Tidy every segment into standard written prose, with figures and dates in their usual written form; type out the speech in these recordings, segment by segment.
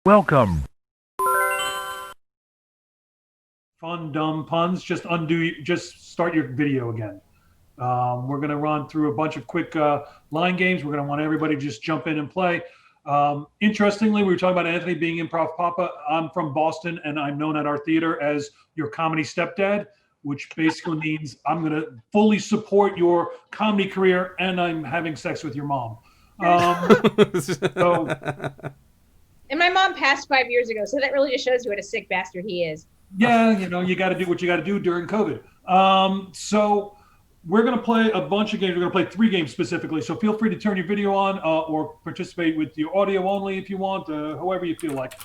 Welcome. Fun, dumb puns. Just start your video again. We're going to run through a bunch of quick line games. We're going to want everybody to just jump in and play. Interestingly, we were talking about Anthony being Improv Papa. I'm from Boston, and I'm known at our theater as your comedy stepdad, which basically means I'm going to fully support your comedy career, and I'm having sex with your mom. And my mom passed 5 years ago, so that really just shows you what a sick bastard he is. Yeah, you got to do what you got to do during COVID. So we're going to play a bunch of games. We're going to play 3 games specifically. So feel free to turn your video on or participate with your audio only if you want, however you feel like.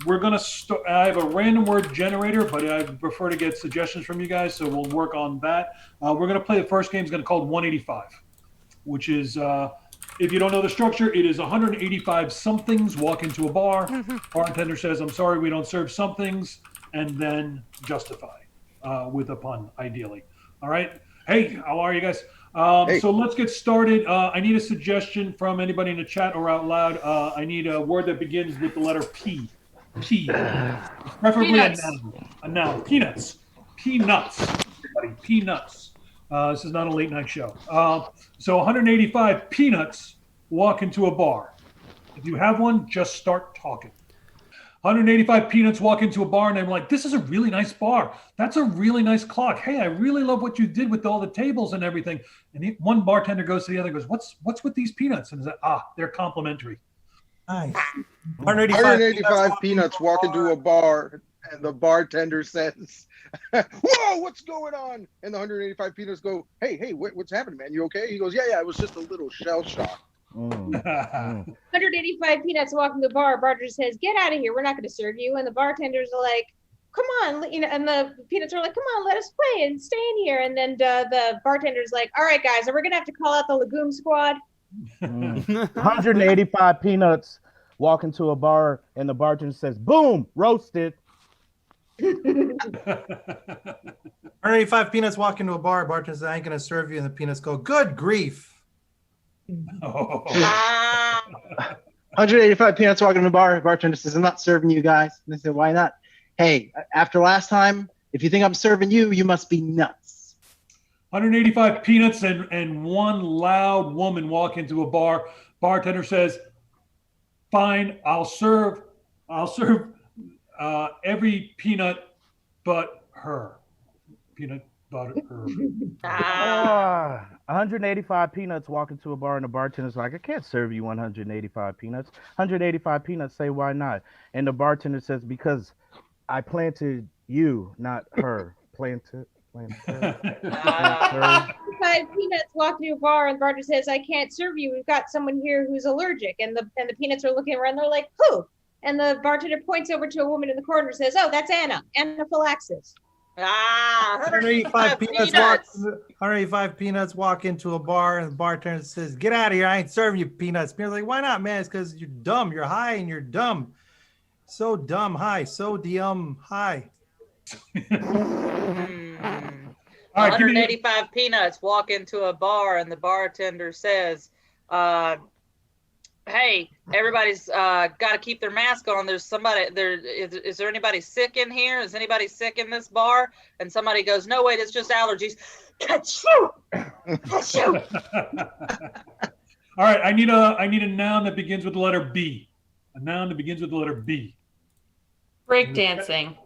We're going to start. I have a random word generator, but I prefer to get suggestions from you guys, so we'll work on that. We're going to play the first game. It's going to be called 185, which is... if you don't know the structure, it is 185 somethings walk into a bar. Bartender says, "I'm sorry, we don't serve somethings," and then justify with a pun, ideally. All right. Hey, how are you guys? Hey. So let's get started. I need a suggestion from anybody in the chat or out loud. I need a word that begins with the letter P. P. Preferably Peanuts. a noun. Peanuts. Peanuts. Everybody, peanuts. This is not a late night show. So 185 peanuts walk into a bar. If you have one, just start talking. 185 peanuts walk into a bar and they're like, "This is a really nice bar. That's a really nice clock. Hey, I really love what you did with all the tables and everything." And one bartender goes to the other and goes, "What's with these peanuts?" And he's like, "They're complimentary." Nice. 185 peanuts walk into a bar, and the bartender says, "Whoa, what's going on?" And the 185 peanuts go, hey, what's happening, man? You okay? He goes, yeah, it was just a little shell shock. 185 peanuts walking the bar. Bartender says, "Get out of here. We're not going to serve you." And the bartenders are like, "Come on," and the peanuts are like, "Come on, let us play and stay in here." And then the bartender's like, "All right, guys, are we going to have to call out the legume squad?" 185 peanuts walk into a bar and the bartender says, "Boom, roasted." 185 peanuts walk into a bar. Bartender says, "I ain't gonna serve you," and the peanuts go, "Good grief." 185 peanuts walking in the bar. Bartender says, "I'm not serving you guys." And they said, "Why not?" "Hey, after last time, if you think I'm serving you, you must be nuts." 185 peanuts and one loud woman walk into a bar. Bartender says, "Fine, I'll serve every peanut but her." Peanut butter her. 185 peanuts walk into a bar and the bartender's like, "I can't serve you 185 peanuts. 185 peanuts say, "Why not?" And the bartender says, "Because I planted you, not her." Planted. 185 peanuts walk into a bar and the bartender says, "I can't serve you. We've got someone here who's allergic." And the peanuts are looking around. They're like, "Who?" And the bartender points over to a woman in the corner and says, "Oh, that's Anna. Anaphylaxis." 185 peanuts walk into a bar and the bartender says, "Get out of here. I ain't serving you peanuts." Peanuts like, "Why not, man?" "It's because you're dumb. You're high and you're dumb. So dumb high. So high." 185 peanuts walk into a bar and the bartender says, "Hey, everybody's got to keep their mask on. There's somebody there. Is there anybody sick in here? Is anybody sick in this bar?" And somebody goes, "No, wait, it's just allergies." Ka-choo! Ka-choo! All right, I need a noun that begins with the letter B. A noun that begins with the letter B. Breakdancing.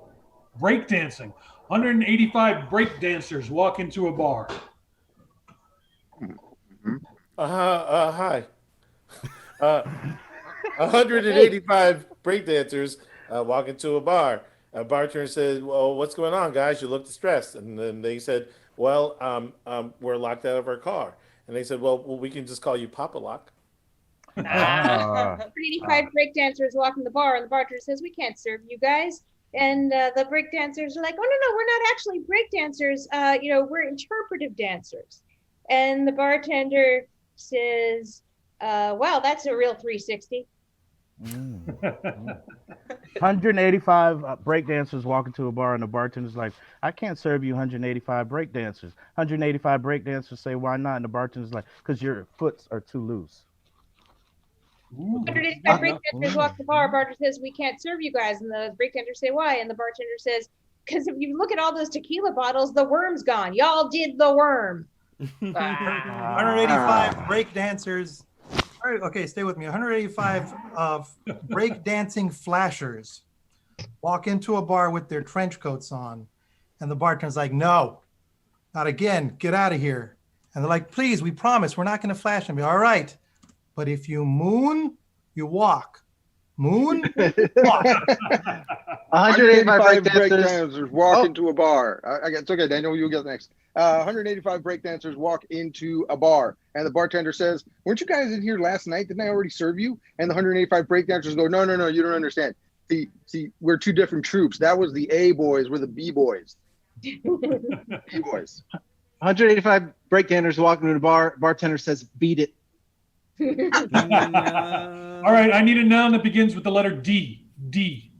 Breakdancing. 185 break dancers walk into a bar. Hi. 185 breakdancers walk into a bar. A bartender said, "Well, what's going on, guys? You look distressed." And then they said, "Well, we're locked out of our car." And they said, "Well, we can just call you Papa Lock." 185 breakdancers walk in the bar and the bartender says, "We can't serve you guys." And the breakdancers are like, "Oh, no, we're not actually breakdancers. We're interpretive dancers." And the bartender says, "Wow, that's a real 360." 185 breakdancers walk into a bar and the bartender's like, I can't serve you 185 breakdancers. 185 breakdancers say, why not? And the bartender's like, because your foots are too loose. 185 breakdancers walk the bar. Bartender says, we can't serve you guys. And the breakdancers say, why? And the bartender says, because if you look at all those tequila bottles, the worm's gone. Y'all did the worm. 185 breakdancers. All right, okay, stay with me. 185 breakdancing flashers walk into a bar with their trench coats on, and the bartender's like, no, not again. Get out of here. And they're like, please, we promise we're not going to flash them. All right, but if you moon, you walk. Moon, walk. 185 breakdancers walk into a bar. It's okay, Daniel, you'll get next. 185 breakdancers walk into a bar, and the bartender says, weren't you guys in here last night? Didn't I already serve you? And the 185 breakdancers go, no, you don't understand. See, we're two different troops. That was the A boys, we're the B boys. B boys. 185 breakdancers walk into the bar. Bartender says, beat it. All right, I need a noun that begins with the letter D. D.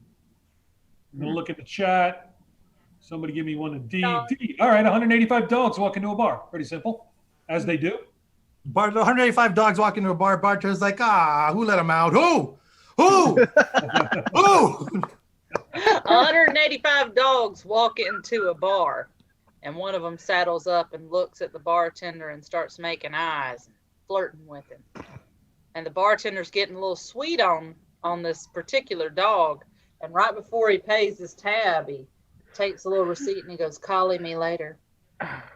I'm going to look at the chat. Somebody give me one of D. D. All right, 185 dogs walk into a bar. Pretty simple, as they do. 185 dogs walk into a bar. Bartender's like, who let them out? Who? Who? 185 dogs walk into a bar, and one of them saddles up and looks at the bartender and starts making eyes and flirting with him. And the bartender's getting a little sweet on this particular dog. And right before he pays his tab, he takes a little receipt and he goes, "Call me later."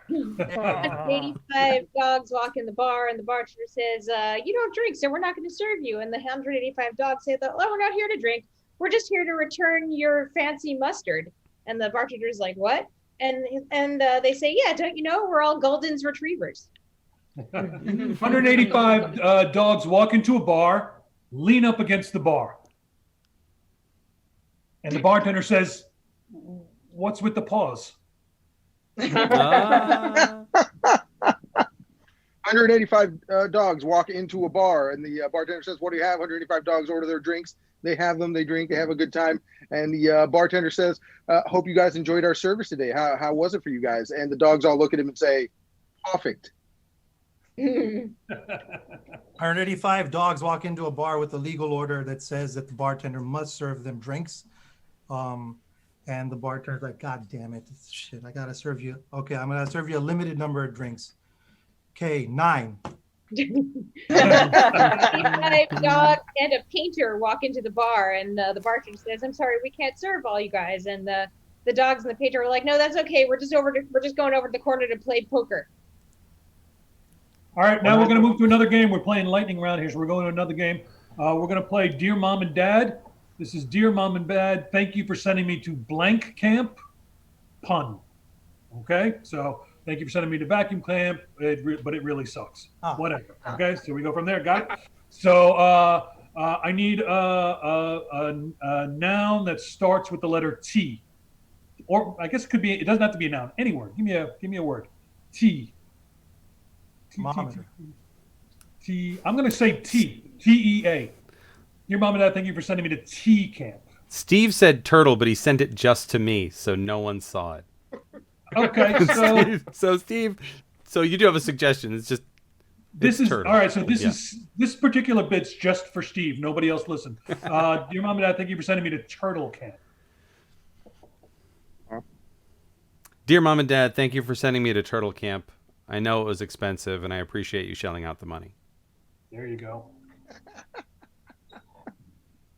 185 dogs walk in the bar, and the bartender says, you don't drink, so we're not going to serve you. And the 185 dogs say, we're not here to drink. We're just here to return your fancy mustard. And the bartender's like, what? And they say, yeah, don't you know, we're all Golden's retrievers. 185 dogs walk into a bar, lean up against the bar. And the bartender says, what's with the paws? 185 dogs walk into a bar, and the bartender says, what do you have? 185 dogs order their drinks. They have them, they drink, they have a good time. And the bartender says, hope you guys enjoyed our service today. How was it for you guys? And the dogs all look at him and say, perfect. 185 dogs walk into a bar with a legal order that says that the bartender must serve them drinks. And the bartender's like, God damn it, shit, I gotta serve you. Okay, I'm gonna serve you a limited number of drinks. Okay, 9. 185 dogs and a painter walk into the bar, and the bartender says, I'm sorry, we can't serve all you guys. And the dogs and the painter are like, no, that's okay. We're just going over to the corner to play poker. All right, now we're going to move to another game. We're playing lightning round here, so we're going to another game. We're going to play Dear Mom and Dad. This is Dear Mom and Dad. Thank you for sending me to blank camp. Pun. Okay, so thank you for sending me to vacuum camp, but it really sucks. Whatever. Okay, so we go from there, got it? So I need a noun that starts with the letter T, or I guess it could be. It doesn't have to be a noun. Any word. Give me a word. T. T. I'm going to say T. T-E-A. Your mom and dad, thank you for sending me to T camp. Steve said turtle, but he sent it just to me, so no one saw it. Okay, so Steve, so you do have a suggestion. It's just turtle. All right. So this particular bit's just for Steve. Nobody else listen. Dear mom and dad, thank you for sending me to turtle camp. Dear mom and dad, thank you for sending me to turtle camp. I know it was expensive, and I appreciate you shelling out the money. There you go.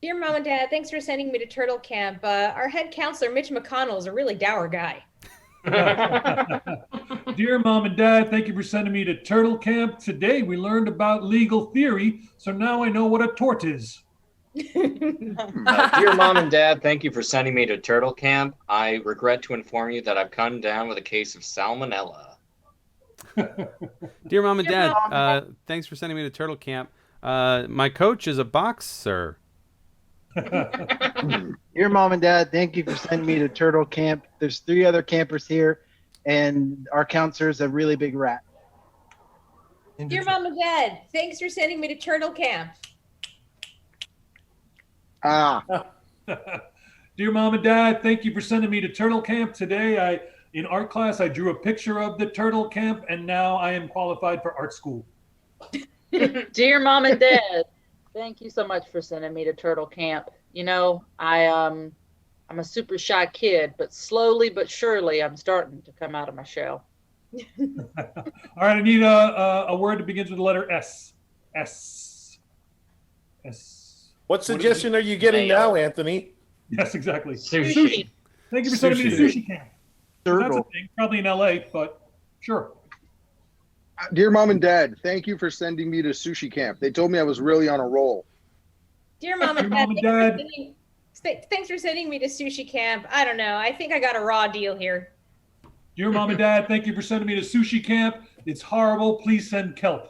Dear Mom and Dad, thanks for sending me to Turtle Camp. Our head counselor, Mitch McConnell, is a really dour guy. Dear Mom and Dad, thank you for sending me to Turtle Camp. Today we learned about legal theory, so now I know what a tort is. Dear Mom and Dad, thank you for sending me to Turtle Camp. I regret to inform you that I've come down with a case of salmonella. Dear Mom and Dad, thanks for sending me to Turtle Camp. My coach is a boxer. Dear Mom and Dad, thank you for sending me to Turtle Camp. There's 3 other campers here, and our counselor's a really big rat. Dear Mom and Dad, thanks for sending me to Turtle Camp. Ah, Dear Mom and Dad, thank you for sending me to turtle camp today. In art class, I drew a picture of the turtle camp, and now I am qualified for art school. Dear Mom and Dad, thank you so much for sending me to turtle camp. You know, I'm a super shy kid, but slowly but surely I'm starting to come out of my shell. All right, I need a word that begins with the letter S. S. S. What suggestion are you getting Mayo. now, Anthony? Yes, exactly. Sushi. Thank you for sending me to Sushi. sushi camp. That's a Turtle. thing, probably in LA, but sure. dear Mom and Dad, thank you for sending me to sushi camp. They told me I was really on a roll. Dear Mom and Dear Mom and Dad. thanks for sending me to sushi camp. I don't know. I think I got a raw deal here. Dear Mom and Dad, thank you for sending me to sushi camp. It's horrible. Please send kelp.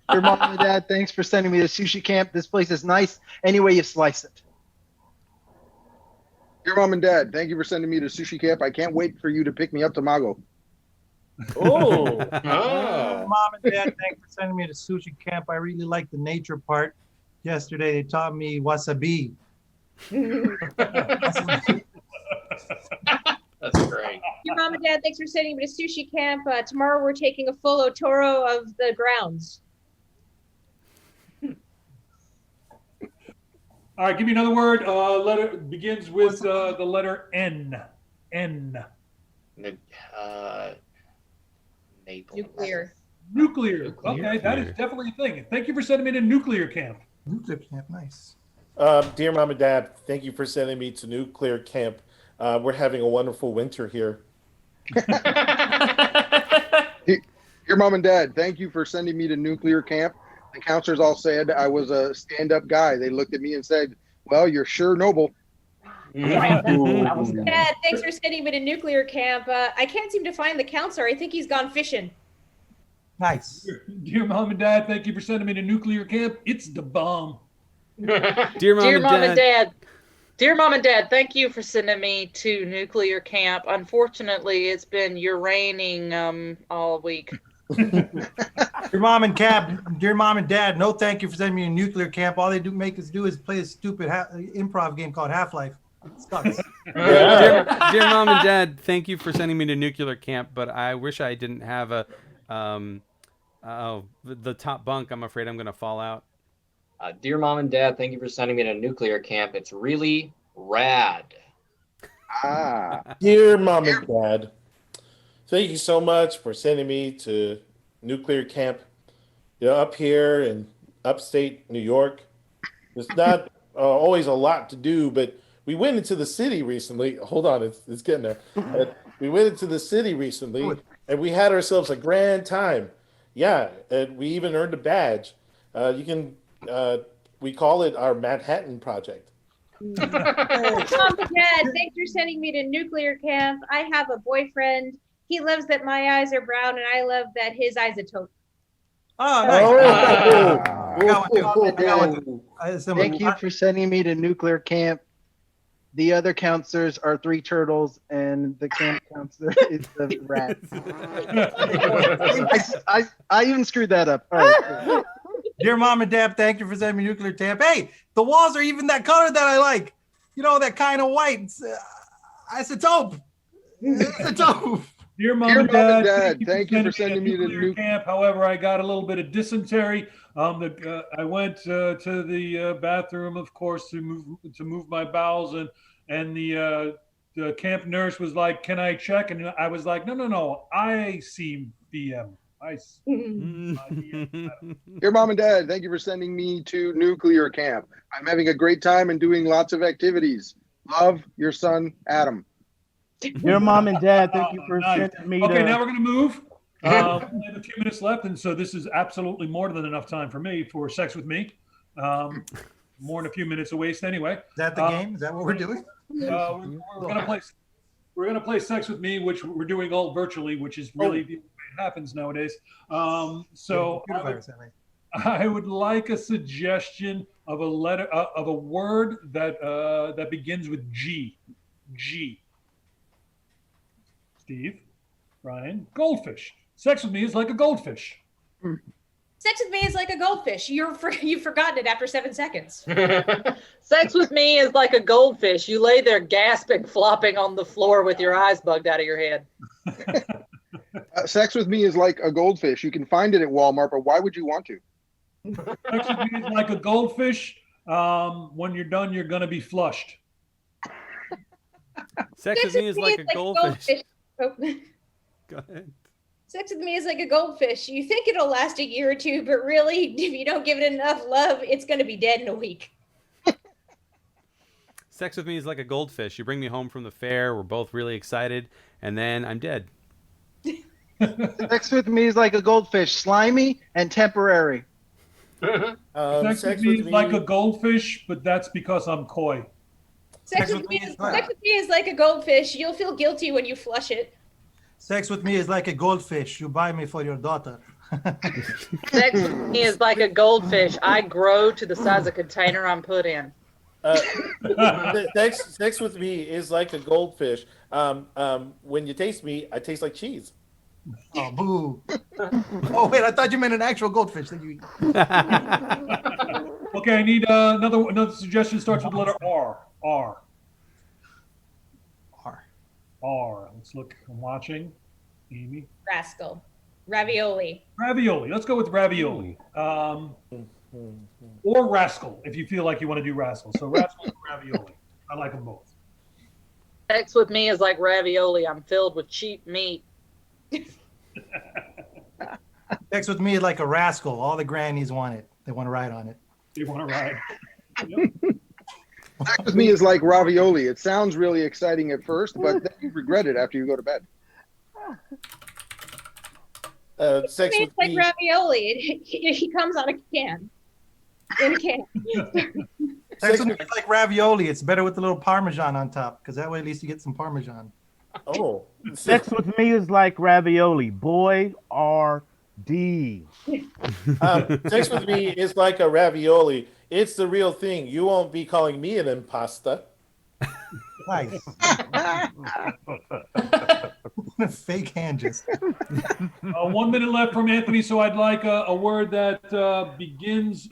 Dear Mom and Dad, thanks for sending me to sushi camp. This place is nice any way you slice it. Dear Mom and Dad, thank you for sending me to sushi camp. I can't wait for you to pick me up tomorrow. Oh, Oh. Mom and Dad, thanks for sending me to sushi camp. I really like the nature part. Yesterday, they taught me wasabi. That's great. Dear Mom and Dad, thanks for sending me to sushi camp. Tomorrow we're taking a full Otoro of the grounds. All right, give me another word. Letter begins with the letter N. N. Naples. Nuclear. Nuclear. Nuclear. Okay, that is definitely a thing. Thank you for sending me to nuclear camp. Nuclear camp, nice. Dear Mom and Dad, thank you for sending me to nuclear camp. We're having a wonderful winter here. Dear Mom and Dad, thank you for sending me to nuclear camp. The counselors all said I was a stand-up guy. They looked at me and said, well, you're sure noble. Dad, thanks for sending me to nuclear camp. I can't seem to find the counselor. I think he's gone fishing. Nice. Dear Mom and Dad, thank you for sending me to nuclear camp. It's the bomb. Dear Mom, Dear and, Mom Dad, and Dad, dear Mom and Dad, thank you for sending me to nuclear camp. Unfortunately, it's been uraining all week. Dear Mom and Dad, no thank you for sending me to nuclear camp. All they do make us do is play a stupid improv game called Half-Life. It sucks. dear Mom and Dad, thank you for sending me to nuclear camp, but I wish I didn't have a the top bunk. I'm afraid I'm gonna fall out. Dear Mom and Dad, thank you for sending me to nuclear camp. It's really rad. Ah. Dear Mom and Dad, thank you so much for sending me to nuclear camp. You know, up here in upstate New York, there's not always a lot to do, but we went into the city recently. Hold on, it's getting there. We went into the city recently, and we had ourselves a grand time. Yeah, and we even earned a badge. We call it our Manhattan Project. Mom and Dad, thanks for sending me to nuclear camp. I have a boyfriend. He loves that my eyes are brown, and I love that his eyes are taupe. Oh, nice. Thank you for sending me to nuclear camp. The other counselors are 3 turtles, and the camp counselor is the rat. I even screwed that up. All right. Dear Mom and Dad, thank you for sending me to nuclear camp. Hey, the walls are even that color that I like. You know, that kind of white. It's a taupe. It's a taupe. Dear Mom and Dad, thank you for sending me to nuclear camp. However, I got a little bit of dysentery. I went to the bathroom, of course, to move my bowels, and the camp nurse was like, "Can I check?" And I was like, "No, I see BM. Dear Mom and Dad, thank you for sending me to nuclear camp. I'm having a great time and doing lots of activities. Love, your son, Adam. Dear Mom and Dad, thank you for sending me Okay, to... now we're going to move. We have a few minutes left, and so this is absolutely more than enough time for me for sex with me. More than a few minutes to waste anyway. Is that the game? Is that what we're doing? We're gonna play sex with me, which we're doing all virtually, which is really the way it happens nowadays. So I would like a suggestion of a letter of a word that begins with G. G. Steve, Ryan, goldfish. Sex with me is like a goldfish. Sex with me is like a goldfish. You've forgotten it after 7 seconds. Sex with me is like a goldfish. You lay there gasping, flopping on the floor with your eyes bugged out of your head. Sex with me is like a goldfish. You can find it at Walmart, but why would you want to? Sex with me is like a goldfish. When you're done, you're gonna be flushed. Sex with me is like a goldfish. Oh. Go ahead. Sex with me is like a goldfish. You think it'll last a year or two, but really, if you don't give it enough love, it's going to be dead in a week. Sex with me is like a goldfish. You bring me home from the fair. We're both really excited, and then I'm dead. Sex with me is like a goldfish, slimy and temporary. Sex with me is like a goldfish, but that's because I'm coy. Sex with me is like a goldfish. You'll feel guilty when you flush it. Sex with me is like a goldfish. You buy me for your daughter. Sex with me is like a goldfish. I grow to the size of container I'm put in. Sex with me is like a goldfish. When you taste me, I taste like cheese. Oh, boo. Oh, wait, I thought you meant an actual goldfish that you eat. Okay, I need another suggestion. Starts with the letter R. R. R. Let's look. I'm watching. Amy. Rascal. Ravioli. Ravioli. Let's go with ravioli. Or rascal, if you feel like you want to do rascal. So rascal and ravioli. I like them both. Sex with me is like ravioli. I'm filled with cheap meat. Sex with me is like a rascal. All the grannies want it. They want to ride on it. They want to ride. Yep. Sex with me is like ravioli. It sounds really exciting at first, but then you regret it after you go to bed. Sex It's with like me. ravioli. He comes on a can. In a can. Sex with me is like ravioli. It's better with a little Parmesan on top, because that way at least you get some Parmesan. Oh. Sex with me is like ravioli. Boy, R.D. Sex with me is like a ravioli. It's the real thing. You won't be calling me an impasta. Nice. Fake hand just. 1 minute left from Anthony, so I'd like a word that begins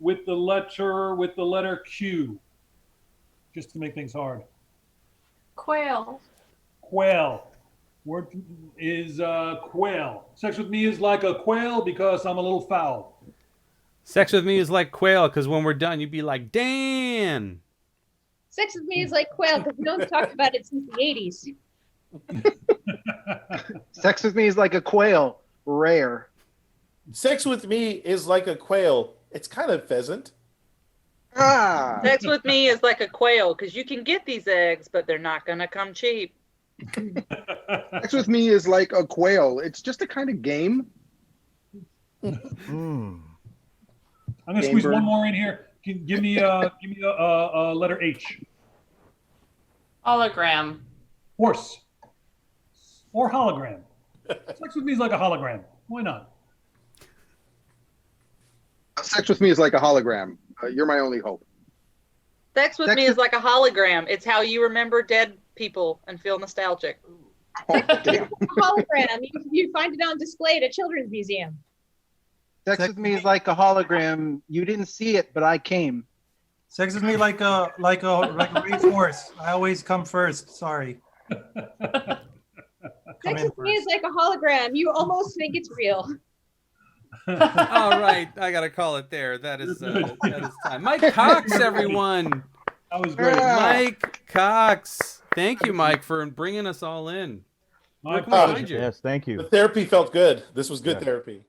with the letter Q, just to make things hard. Quail. Quail. Word is quail. Sex with me is like a quail because I'm a little foul. Sex with me is like quail because when we're done, you'd be like, Dan. Sex with me is like quail because no one's talked about it since the 80s. Sex with me is like a quail, rare. Sex with me is like a quail. It's kind of pheasant. Ah. Sex with me is like a quail because you can get these eggs, but they're not going to come cheap. Sex with me is like a quail. It's just a kind of game. I'm gonna squeeze one more in here. Give me a letter H. Hologram. Horse. Or hologram. Sex with me is like a hologram. Why not? Sex with me is like a hologram. You're my only hope. Sex with me is like a hologram. It's how you remember dead people and feel nostalgic. Oh, damn. Hologram. You find it on display at a children's museum. Sex with me is like a hologram. You didn't see it, but I came. Sex with me like a race horse. I always come first. Sorry. Sex with me is like a hologram. You almost think it's real. All right, I gotta call it there. That is time. Mike Cox, everyone. That was great. Mike Cox. Thank you, Mike, for bringing us all in. Where can we find you? Yes, thank you. The therapy felt good. This was good therapy.